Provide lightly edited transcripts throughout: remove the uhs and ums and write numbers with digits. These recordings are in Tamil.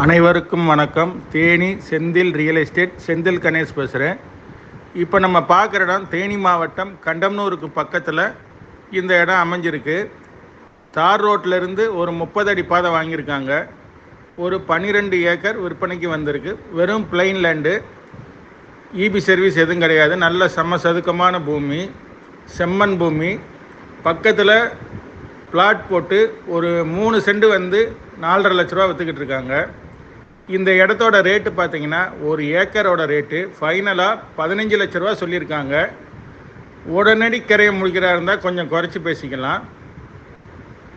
அனைவருக்கும் வணக்கம். தேனி செந்தில் ரியல் எஸ்டேட், செந்தில் கணேஷ் பேசுகிறேன். இப்போ நம்ம பார்க்குற இடம் தேனி மாவட்டம் கண்டம்னூருக்கு பக்கத்தில் இந்த இடம் அமைஞ்சிருக்கு. தார் ரோட்டிலேருந்து ஒரு 30 அடி பாதை வாங்கியிருக்காங்க. ஒரு 12 ஏக்கர் விற்பனைக்கு வந்திருக்கு. வெறும் பிளைன் லேண்டு, இபி சர்வீஸ் எதுவும் கிடையாது. நல்ல சதுக்கமான பூமி, செம்மண் பூமி. பக்கத்தில் பிளாட் போட்டு ஒரு 3 சென்ட் 4.5 லட்ச ரூபா விற்றுக்கிட்டு இருக்காங்க. இந்த இடத்தோட ரேட்டு பார்த்தீங்கன்னா ஒரு ஏக்கரோட ரேட்டு ஃபைனலாக 15 லட்ச ரூபா சொல்லியிருக்காங்க. உடனடி கரையை முடிக்கிறா இருந்தால் கொஞ்சம் குறைச்சி பேசிக்கலாம்.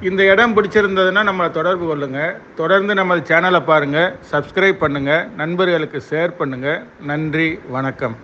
இந்த இடம் பிடிச்சிருந்ததுன்னா நம்மளை தொடர்பு கொள்ளுங்கள். தொடர்ந்து நம்ம சேனலை பாருங்கள், சப்ஸ்கிரைப் பண்ணுங்கள், நண்பர்களுக்கு ஷேர் பண்ணுங்கள். நன்றி, வணக்கம்.